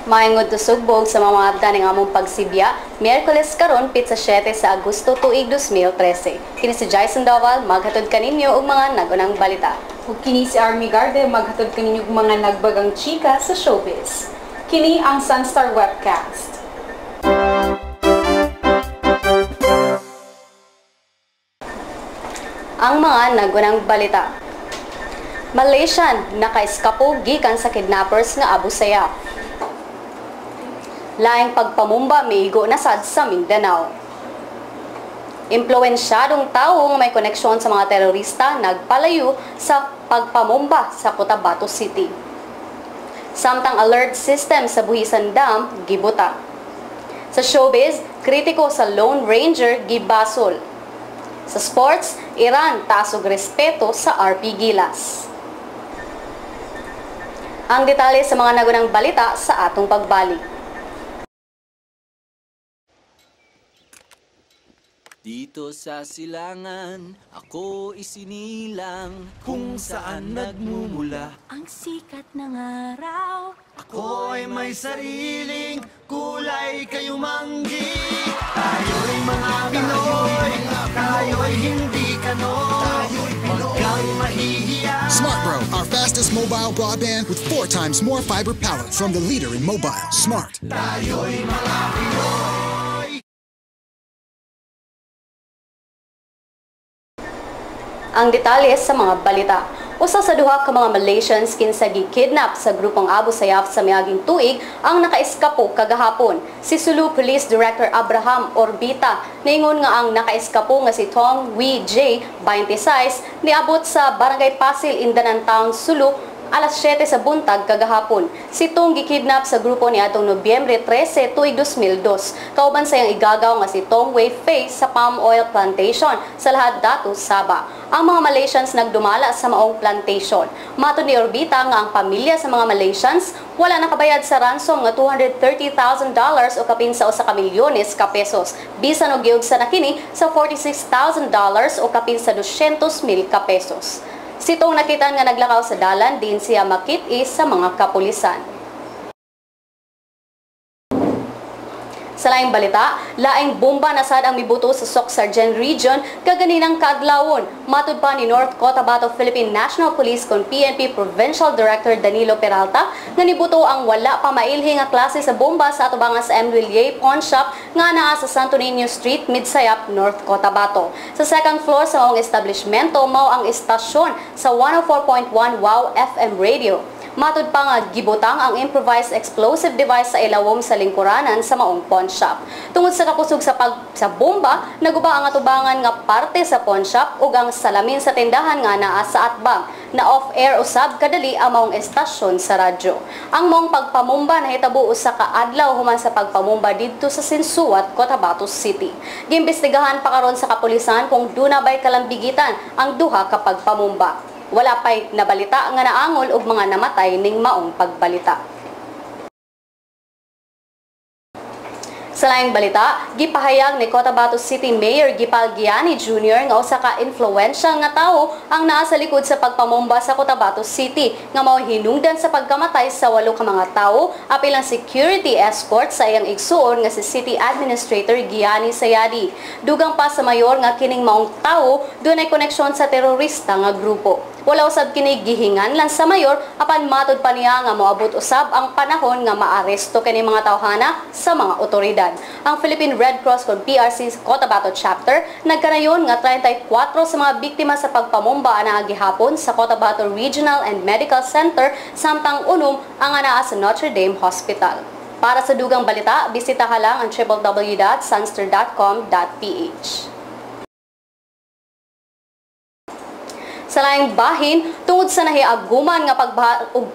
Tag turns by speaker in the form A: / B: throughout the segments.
A: Maingod to sugbog sa mga daning among pagsibya, Miyerkules karon pitsa 7 sa Agosto tuig 2013. Kini si Jason Doval maghatod kaninyo og mga nagunang balita.
B: Ug kini si Army Garde maghatod kaninyo og mga nagbagang chika sa showbiz. Kini ang Sunstar Webcast.
A: Ang mga nagunang balita. Malaysian nakaiskapo gikan sa kidnappers nga Abu Sayyaf. Laing pagpamumba miigo na sad sa Mindanao. Impluwensyadong tao nga may koneksyon sa mga terorista nagpalayo sa pagpamumba sa Cotabato City. Samtang alert system sa Buhisan Dam gibuta. Sa showbiz, kritiko sa Lone Ranger gibasol. Sa sports, Iran taas og respeto sa RP Gilas. Ang detalye sa mga nagunang balita sa atong pagbalik.
C: Dito sa silangan, ako isinilang kung saan nagmumula
D: ang sikat ng araw.
C: Ako ay may sariling kulay kayumanggi. Tayo'y mga Pinoy, tayo'y hindi kanon. Huwag kang mahihiya.
E: Smart Bro, our fastest mobile broadband with 4 times more fiber power from the leader in mobile, Smart.
C: Tayo'y mga Pinoy.
A: Ang detalye sa mga balita. Usa sa duha ka mga Malaysians kinsa gi-kidnap sa grupong Abu Sayyaf sa miaging tuig ang nakaiskapo kagahapon. Si Sulu Police Director Abraham Orbita niingon nga ang nakaiskapo nga si Tong Wee J, 26, niabot sa Barangay Pasil, Indanan Town, Sulu alas 7 sa buntag kagahapon. Si Tong gikidnap sa grupo ni atong Nobyembre 13 tuig 2002. Kauban sa iyang igagaw nga si Tong Wei Fei sa palm oil plantation sa Lahad Datu, Sabah. Ang mga Malaysians nagdumala sa maong plantation. Matud ni Orbita nga ang pamilya sa mga Malaysians wala nakabayad sa ransom nga $230,000 o kapin sa 1 ka milyones ka pesos. Bisan og giug sa nakini sa $46,000 o kapin sa 200,000 ka pesos. Si Tong nakitaan nga naglakaw sa dalan, din siya makit-is sa mga kapulisan. Sa laing balita, laing bomba na sad ang mibuto sa Soc-Sargen Region kaganinang kaadlawon. Matud pa ni North Cotabato Philippine National Police kon PNP Provincial Director Danilo Peralta nga nibuto ang wala pa mailhi nga klase sa bomba sa atubangan sa M. Villiers Pawn Shop nga naa sa Santo Niño Street, Midsayap, North Cotabato. Sa second floor sa maong establishmento mao ang istasyon sa 104.1 WOW FM radio. Matud pa nga gibutang ang improvised explosive device sa ilawom sa lingkuranan sa maong pawn shop. Tungod sa kakusog sa bomba, naguba ang atubangan nga parte sa pawn shop ug ang salamin sa tindahan nga naa sa atbang. Na off-air usab kadali ang maong estasyon sa radyo. Ang maong pagpamumba nahitabo usa ka adlaw human sa pagpamumba didto sa Sinsuat, Cotabato City. Giimbestigahan pa karon sa kapulisan kung duna bay kalambigitan ang duha ka pagpamumba. Wala pa'y nabalita nga naangol og mga namatay ning maong pagbalita. Sa laing balita, gipahayag ni Cotabato City Mayor Gipal Giani Jr. nga usa ka influensyal nga tawo ang naa sa likod sa pagpamomba sa Cotabato City nga mao hinungdan sa pagkamatay sa 8 ka mga tawo apilang security escort sa iyang igsuon nga si City Administrator Giani Sayadi. Dugang pa sa mayor nga kining maong tawo dunay koneksyon sa terorista nga grupo. Wala usab kini gihingan lang sa mayor apan matud pa niya nga moabot usab ang panahon nga maaresto kini mga tawhana sa mga otoridad. Ang Philippine Red Cross kon PRC Cotabato Chapter nagkanayon nga 34 sa mga biktima sa pagpamumba na gihapon sa Cotabato Regional and Medical Center samtang unom ang anaa sa Notre Dame Hospital. Para sa dugang balita, bisitaha lang ang www.sunstar.com.ph. Sa laing bahin, tungod sa nahiaguman nga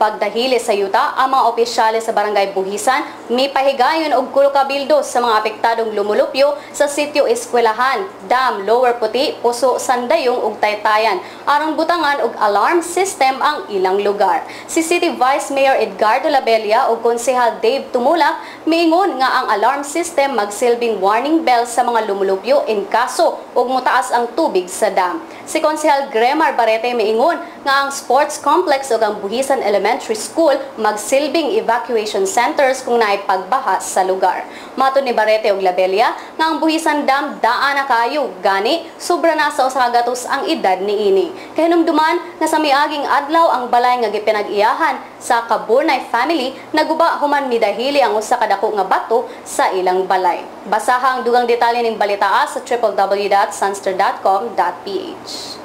A: pagdahili sa yuta, ang mga opisyales sa Barangay Buhisan mipahigayon og 10 ka bildos sa mga apektadong lumulupyo sa sitio Eskwelahan, Dam, Lower Puti, Puso, Sandayong ug Taytayan. Aron butangan og alarm system ang ilang lugar. Si City Vice Mayor Edgardo Labella ug Konsehal Dave Tumulak miingon nga ang alarm system magsilbing warning bell sa mga lumulupyo in kaso og mutaas ang tubig sa dam. Si Konsehal Gremar Barete miingon nga ang sports complex ug ang Buhisan Elementary School magsilbing evacuation centers kung naay pagbaha sa lugar. Matod ni Barete ug Labelia nga ang Buhisan Dam daan na kayo gani sobra na sa usa ka gatos ang edad niini. Kahinumduman nga sa miaging adlaw ang balay nga gipinag-iyahan sa Kaburnay family naguba human midahili ang usa ka dako nga bato sa ilang balay. Basahang dugang detalye ning balita sa www.sunster.com.ph.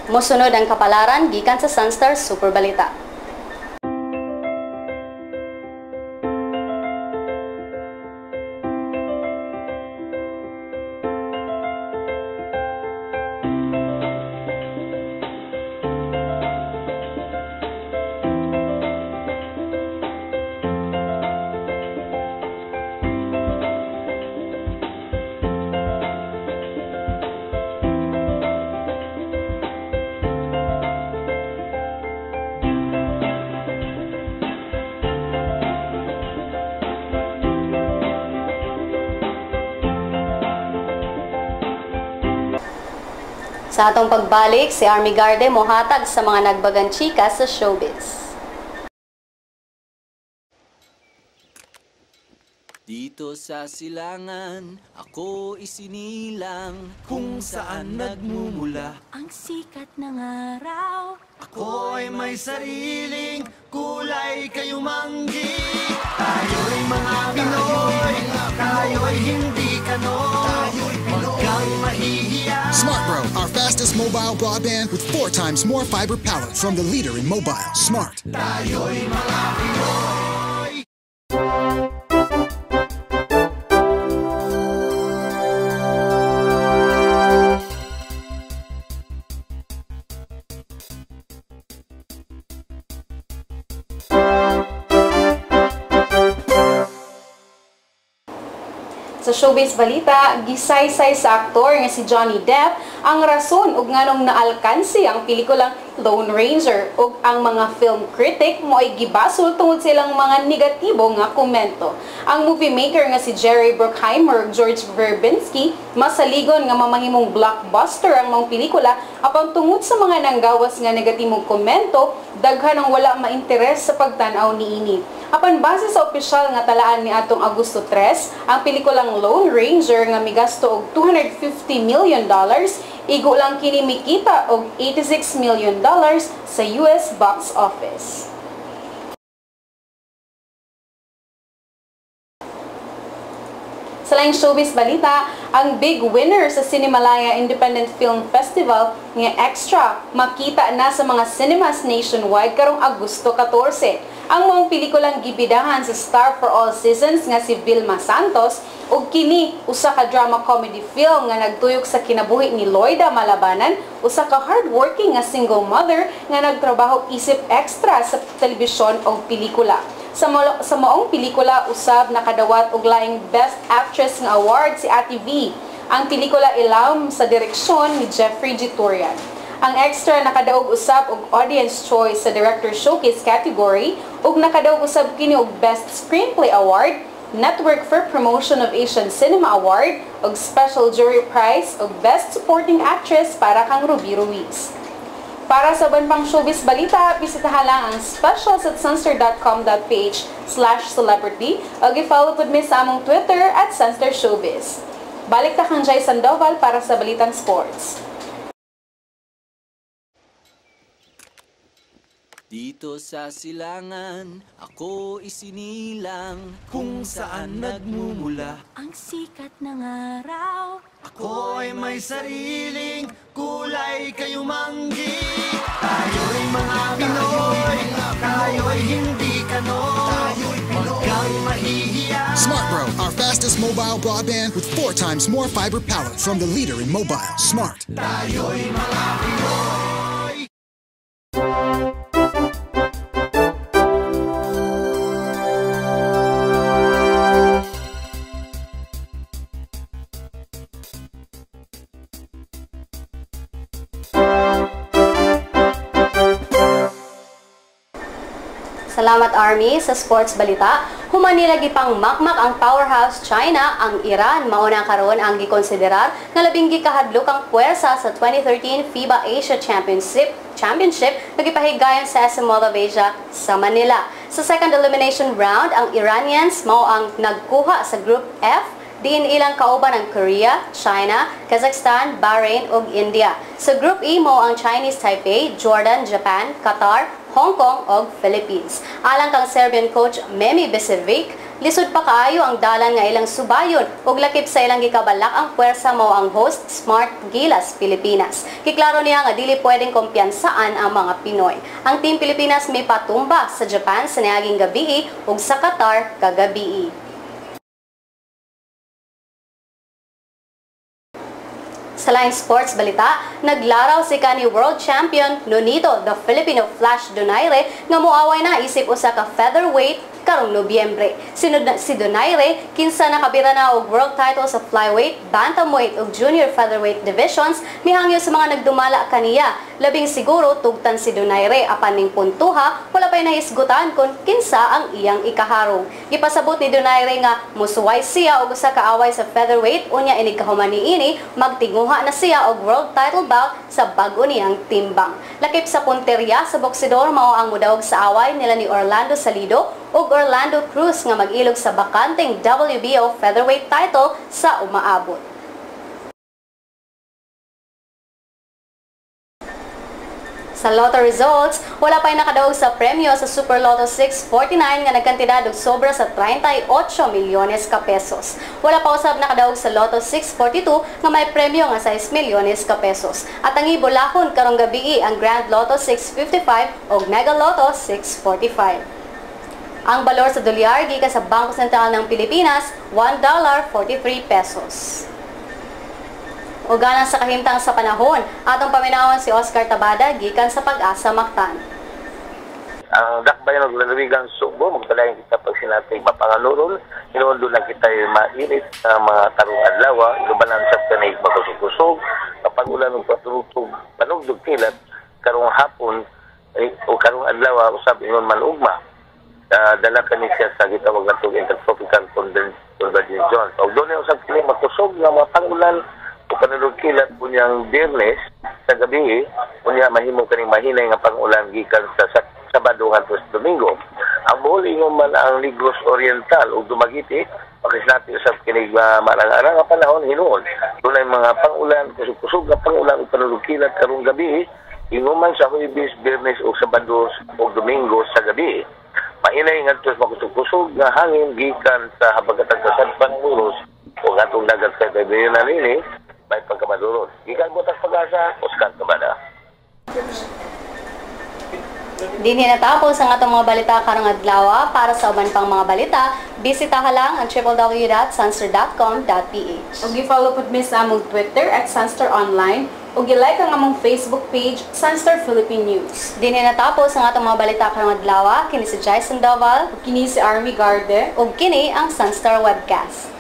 A: Mosunod ang kapalaran gikan sa Sunstar Super Balita. Sa atong pagbalik, si Army Garde mohatag sa mga nagbagang chika sa showbiz.
F: Dito sa silangan, ako isinilang kung saan nagmumula.
D: Ang sikat ng araw.
C: Ako ay may sariling kulay kayumanggi. Tayo'y mga Pinoy, tayo'y hindi kanon. Huwag kang mahihiya.
E: Smart Bro, our fastest mobile broadband with 4 times more fiber power from the leader in mobile. Smart.
C: Tayo'y mga Pinoy.
B: Sa showbiz balita, gisaysay sa aktor nga si Johnny Depp ang rason ug nganong naalkansi ang pelikulang Lone Ranger ug ang mga film critic mo ay gibasol tungod sa ilang mga negatibo nga komento. Ang movie maker nga si Jerry Bruckheimer ug George Verbinski masaligon nga mamahimong blockbuster ang mga pelikula apan tungod sa mga nanggawas nga negatibong komento, daghan ang wala mainteres sa pagtan-aw niini. Apan base sa opisyal nga talaan ni atong Agosto 3, ang pelikulang Lone Ranger nga migasto og $250 million, igo lang kini mikita og $86 million sa US box office. Sa laing showbiz balita, ang big winner sa Cinemalaya Independent Film Festival nga Extra makita na sa mga cinemas nationwide karong Agosto 14. Ang mga pelikulang gibidahan sa Star for All Seasons nga si Vilma Santos ug kini usa ka drama comedy film nga nagtuyok sa kinabuhi ni Loida Malabanan, usa ka hardworking nga single mother nga nagtrabaho isip extra sa telebisyon o pelikula. Sa maong pelikula usab nakadawat og laing Best Actress nga award si Ate V. Ang pelikula ilawom sa direksyon ni Jeffrey G. Turian. Ang Extra nakadaog usab og Audience Choice sa Director Showcase category ug nakadaog usab kini og Best Screenplay Award, Network for Promotion of Asian Cinema Award ug Special Jury Prize ug Best Supporting Actress para kang Ruby Ruiz. Para sa uban pang showbiz balita, bisitahan lang ang specials at sunster.com.ph/celebrity ug i-follow pod mi sa among Twitter at Sunster Showbiz. Balik ta kang Jay Sandoval para sa Balitang Sports.
F: Dito sa silangan, ako isinilang kung saan nagmumula.
D: Ang sikat ng araw.
C: Ako ay may sariling kulay kayumanggi. Tayo'y mga Pinoy, tayo'y hindi kanon. Huwag kang mahihiya.
E: Smart Bro, our fastest mobile broadband with 4 times more fiber power from the leader in mobile. Smart.
C: Tayo'y mga Pinoy.
A: Salamat Army sa sports balita. Humanila gipang makmak ang powerhouse China, ang Iran mauna karon ang gikonsiderar nga labing gikahadlokang puwersa sa 2013 FIBA Asia Championship nga gipahigayon sa SM Mall of Asia sa Manila. Sa second elimination round, ang Iranians mao ang nagkuha sa Group F, diin ilang kauban ang Korea, China, Kazakhstan, Bahrain ug India. Sa Group E mo ang Chinese Taipei, Jordan, Japan, Qatar, Hong Kong ug Philippines. Alang kang Serbian coach Memi Besevic, lisod pa kaayo ang dalan nga ilang subayon ug lakip sa ilang gikabalak ang puwersa mao ang host Smart Gilas Pilipinas. Giklaro niya nga dili pwedeng kumpiyansaan ang mga Pinoy. Ang Team Pilipinas may patumba sa Japan sa niaging gabi ug sa Qatar kagabi. Sa laing sports balita, naglaraw si kanhi world champion Nonito the Filipino Flash Donaire nga moaway na isip usa ka featherweight karong Nobyembre. Si Donaire kinsa nakabira na og world title sa flyweight, bantamweight ug junior featherweight divisions, mihangyo sa mga nagdumala kaniya. Labing siguro tugtan si Donaire apan ning puntuha wala pay nahisgutan kung kinsa ang iyang ikaharong. Gipasabot ni Donaire nga musuway siya og usa ka away sa featherweight unya inig kahuman niini magtinguha na siya og world title bout sa bag-o niyang timbang. Lakip sa punterya sa boksidor mao ang mudaog sa away nila ni Orlando Salido ug Orlando Cruz nga mag-ilog sa bakanteng WBO featherweight title sa umaabot. Sa Lotto results, wala pa'y nakadaog sa premyo sa Super Lotto 649 nga nagkantidad og sobra sa 38 milyones ka pesos. Wala pa usab nakadaog sa Lotto 642 nga may premyo nga 6 milyones ka pesos. At ang ibolahon karong gabi ang Grand Lotto 655 ug Mega Lotto 645. Ang balor sa dolyar gikan sa Bangko Sentral ng Pilipinas, $1.43 pesos. O ganang sa kahimtang sa panahon, atong paminawan si Oscar Tabada gikan sa Pag-asa Mactan.
G: Ang dakbay ng lalawigan Subo, magpalayan kita pag sinatay mapanganuron, inuundo lang kita yung mainit sa mga tarong adlaw, ilubanan sa kanay magkusog-kusog, kapag ulan ng paturutog, panugdog kilat, karong hapon, o karong adlaw, usab ingon man ugma. Dala ka siya sa gitawag na itong intertropical convergence zone. So, doon yung usab kiling magkusog ng mga pangulan, o panulog-kilat po niyang Biyernes sa gabi, kunya mahimo kaning mahinay nga pangulan gikan sa Sabado hangtod sa Domingo. Ang buhol ingon man ang Negros Oriental ug Dumaguete, pakislati usab kining malang-arang nga panahon hinuon. Dunay mga pangulan, kusog-kusog nga pangulan ug panulog-kilat karong gabi, ingon man sa Huwebes, Biyernes ug Sabado ug Domingo sa gabi. Mahinay ngadto sa kusog-kusog nga hangin gikan sa habagatan sa San Pangulos ug atong dagat sa Babayan na nini. May pagkamadurot. Gikan mo tas Pag-asa, Oscar Tabada.
A: Dinhi natapos ang atong mga balita karong adlaw. Para sa uban pang mga balita, bisitaha lang ang www.sunster.com.ph.
B: Ug i-follow pud mi sa among Twitter @sunsteronline ug i-like ang among Facebook page Sunster Philippine News.
A: Dinhi natapos ang atong mga balita karong adlaw. Kini si Jason Doval,
B: Ug kini si Army Garde.
A: ug kini ang Sunstar Webcast.